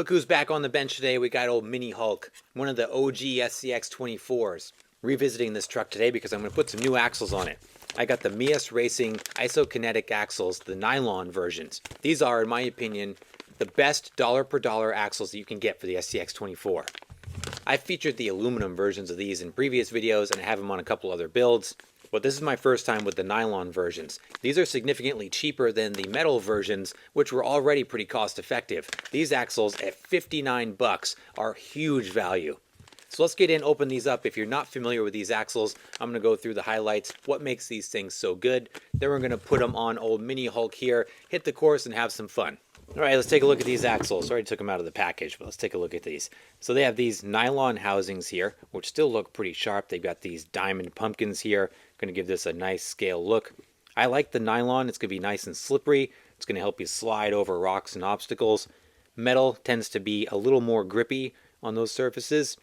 Look who's back on the bench today. We got old Mini Hulk, one of the OG SCX24s. Revisiting this truck today because I'm going to put some new axles on it. I got the Meus Racing isokinetic axles, the nylon versions. These are, in my opinion, the best dollar per dollar axles that you can get for the SCX24. I've featured the aluminum versions of these in previous videos and I have them on a couple other builds, but this is my first time with the nylon versions. These are significantly cheaper than the metal versions, which were already pretty cost effective. These axles at 59 bucks are huge value. So let's get in, open these up. If you're not familiar with these axles, I'm going to go through the highlights, what makes these things so good. Then we're going to put them on old Mini Hulk here, hit the course and have some fun. All right, let's take a look at these axles. Already took them out of the package, but let's take a look at these. So they have these nylon housings here, which still look pretty sharp. They've got these diamond pumpkins here, going to give this a nice scale look. I like the nylon. It's going to be nice and slippery. It's going to help you slide over rocks and obstacles. Metal tends to be a little more grippy on those surfaces,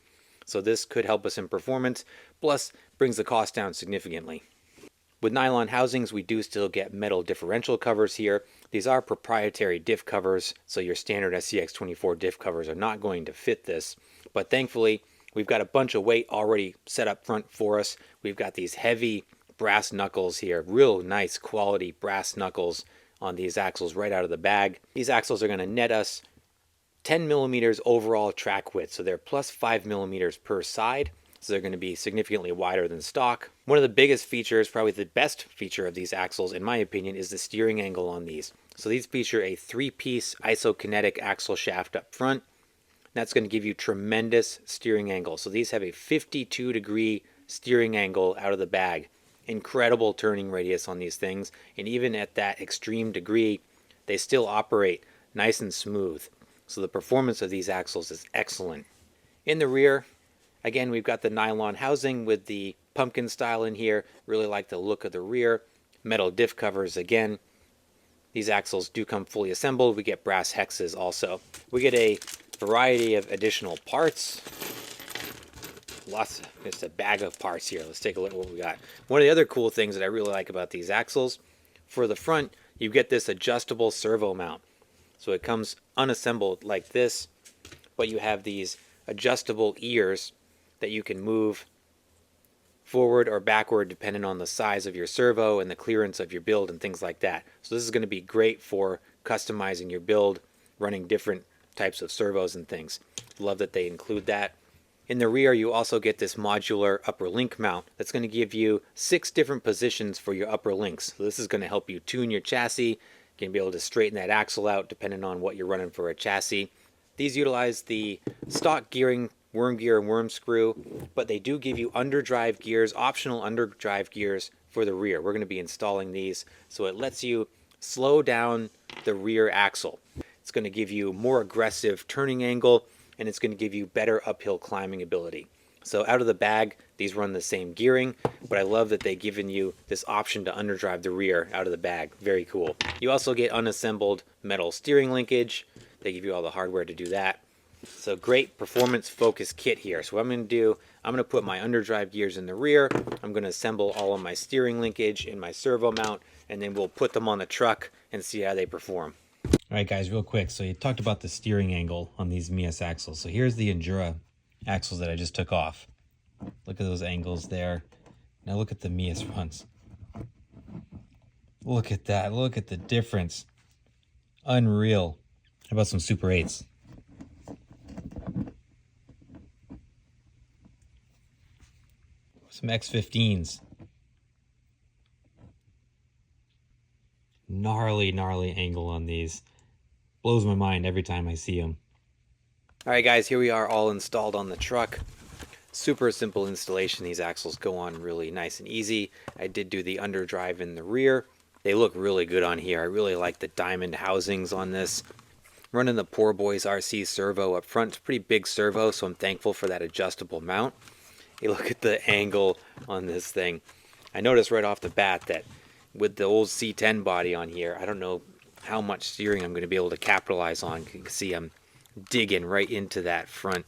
so this could help us in performance, plus brings the cost down significantly. With nylon housings, we do still get metal differential covers here. These are proprietary diff covers, so your standard SCX24 diff covers are not going to fit this. But thankfully, we've got a bunch of weight already set up front for us. We've got these heavy brass knuckles here, real nice quality brass knuckles on these axles right out of the bag. These axles are going to net us 10 millimeters overall track width, so they're plus 5 millimeters per side. So they're going to be significantly wider than stock. One of the biggest features, probably the best feature of these axles, in my opinion, is the steering angle on these. So these feature a 3-piece isokinetic axle shaft up front. That's going to give you tremendous steering angle. So these have a 52-degree steering angle out of the bag. Incredible turning radius on these things. And even at that extreme degree, they still operate nice and smooth. So the performance of these axles is excellent. In the rear, again, we've got the nylon housing with the pumpkin style in here. Really like the look of the rear. Metal diff covers again. These axles do come fully assembled. We get brass hexes also. We get a variety of additional parts. Just a bag of parts here. Let's take a look at what we got. One of the other cool things that I really like about these axles, for the front, you get this adjustable servo mount. So it comes unassembled like this, but you have these adjustable ears that you can move forward or backward depending on the size of your servo and the clearance of your build and things like that. So this is going to be great for customizing your build, running different types of servos and things. Love that they include that. In the rear, you also get this modular upper link mount that's going to give you 6 different positions for your upper links. So this is going to help you tune your chassis. You can be able to straighten that axle out depending on what you're running for a chassis. These utilize the stock gearing, worm gear and worm screw, but they do give you underdrive gears, optional underdrive gears for the rear. We're going to be installing these, so it lets you slow down the rear axle. It's going to give you more aggressive turning angle, and it's going to give you better uphill climbing ability. So out of the bag, these run the same gearing, but I love that they've given you this option to underdrive the rear out of the bag. Very cool. You also get unassembled metal steering linkage. They give you all the hardware to do that. So great performance focused kit here. So what I'm going to do, I'm going to put my underdrive gears in the rear. I'm going to assemble all of my steering linkage in my servo mount, and then we'll put them on the truck and see how they perform. All right, guys, real quick. So you talked about the steering angle on these Meus axles. So here's the Endura axles that I just took off. Look at those angles there. Now look at the Meus fronts. Look at that. Look at the difference. Unreal. How about some Super 8s? Some X15s. Gnarly angle on these. Blows my mind every time I see them. Alright guys, here we are all installed on the truck. Super simple installation. These axles go on really nice and easy. I did do the underdrive in the rear. They look really good on here. I really like the diamond housings on this. Running the Poor Boys RC servo up front. It's a pretty big servo, so I'm thankful for that adjustable mount. You look at the angle on this thing. I noticed right off the bat that with the old C10 body on here, I don't know how much steering I'm going to be able to capitalize on. You can see I'm digging right into that front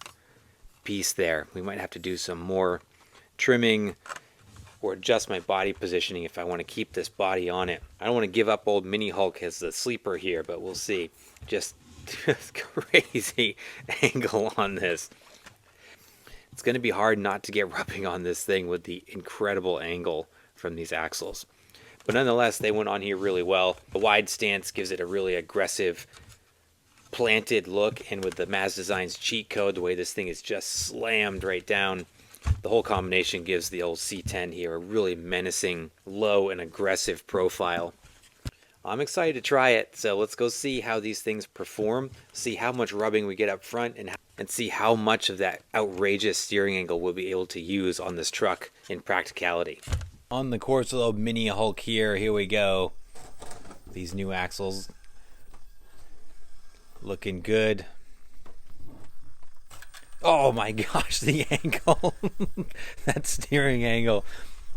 piece there. We might have to do some more trimming or adjust my body positioning if I want to keep this body on it. I don't want to give up old Mini Hulk as the sleeper here, but we'll see. Just just crazy angle on this. It's going to be hard not to get rubbing on this thing with the incredible angle from these axles. But nonetheless, they went on here really well. The wide stance gives it a really aggressive, planted look, and with the Maz Designs cheat code, the way this thing is just slammed right down, the whole combination gives the old C10 here a really menacing, low and aggressive profile. I'm excited to try it, so let's go see how these things perform, see how much rubbing we get up front, and see how much of that outrageous steering angle we'll be able to use on this truck in practicality. On the Corso Mini Hulk here we go. These new axles looking good. Oh my gosh, the angle. That steering angle.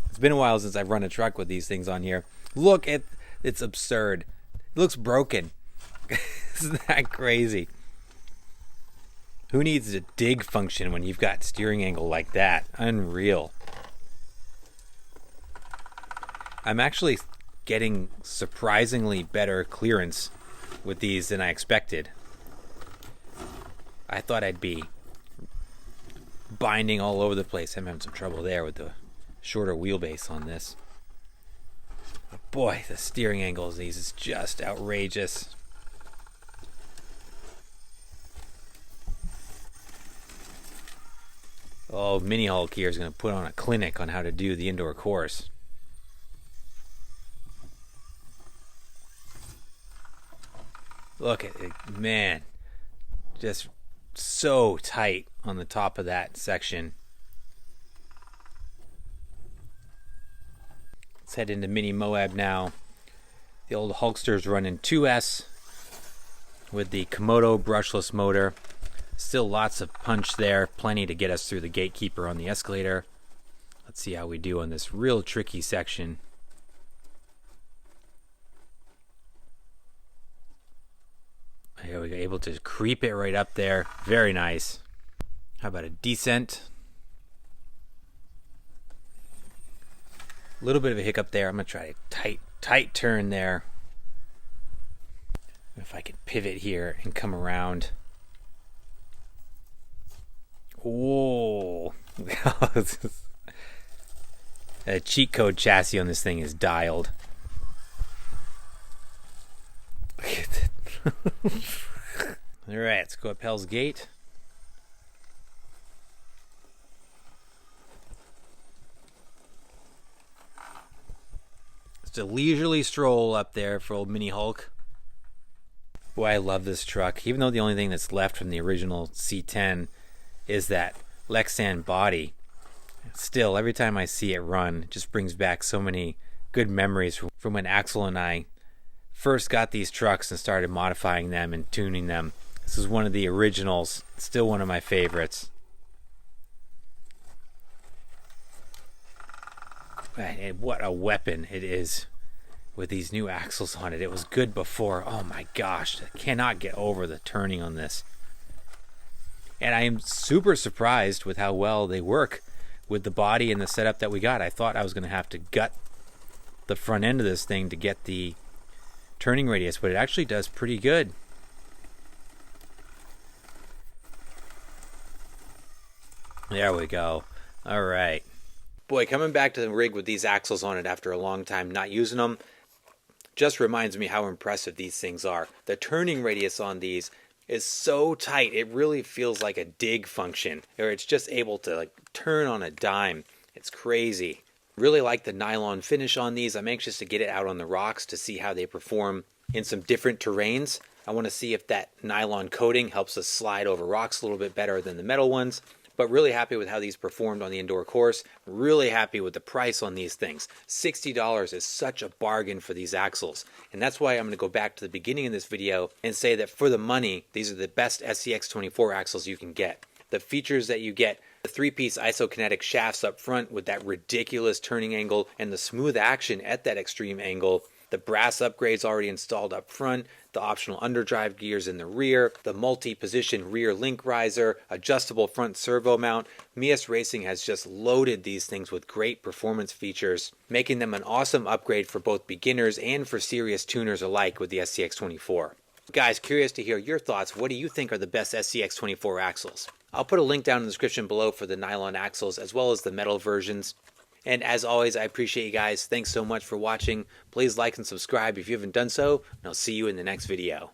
It's been a while since I've run a truck with these things on here. Look at, it's absurd. It looks broken. Isn't that crazy? Who needs a dig function when you've got steering angle like that? Unreal. I'm actually getting surprisingly better clearance with these than I expected. I thought I'd be binding all over the place. I'm having some trouble there with the shorter wheelbase on this. But boy, the steering angles these is just outrageous. Oh, Mini Hulk here is going to put on a clinic on how to do the indoor course. Look at it, man. Just so tight on the top of that section. Let's head into Mini Moab now. The old Hulkster's running 2S with the Komodo brushless motor. Still lots of punch there, plenty to get us through the gatekeeper on the escalator. Let's see how we do on this real tricky section. Here we go, able to creep it right up there. Very nice. How about a descent? A little bit of a hiccup there. I'm going to try a tight turn there. If I can pivot here and come around. Whoa. A cheat code chassis on this thing is dialed. Look at that. Alright, let's go up Hell's Gate. It's a leisurely stroll up there for old Mini Hulk. Boy, I love this truck. Even though the only thing that's left from the original C10 is that Lexan body, still, every time I see it run, it just brings back so many good memories from when Axel and I first got these trucks and started modifying them and tuning them. This is one of the originals, still one of my favorites. And what a weapon it is with these new axles on it. It was good before. Oh my gosh, I cannot get over the turning on this. And I am super surprised with how well they work with the body and the setup that we got. I thought I was going to have to gut the front end of this thing to get the turning radius, but it actually does pretty good. There we go. All right. Boy, coming back to the rig with these axles on it after a long time not using them just reminds me how impressive these things are. The turning radius on these is so tight, it really feels like a dig function, or it's just able to like turn on a dime. It's crazy. Really like the nylon finish on these. I'm anxious to get it out on the rocks to see how they perform in some different terrains. I want to see if that nylon coating helps us slide over rocks a little bit better than the metal ones. But really happy with how these performed on the indoor course. Really happy with the price on these things. $60 is such a bargain for these axles. And that's why I'm going to go back to the beginning of this video and say that for the money, these are the best SCX24 axles you can get. The features that you get, the 3-piece isokinetic shafts up front with that ridiculous turning angle and the smooth action at that extreme angle, the brass upgrades already installed up front, the optional underdrive gears in the rear, the multi-position rear link riser, adjustable front servo mount. Meus Racing has just loaded these things with great performance features, making them an awesome upgrade for both beginners and for serious tuners alike with the SCX24. Guys, curious to hear your thoughts. What do you think are the best SCX24 axles? I'll put a link down in the description below for the nylon axles as well as the metal versions. And as always, I appreciate you guys. Thanks so much for watching. Please like and subscribe if you haven't done so, and I'll see you in the next video.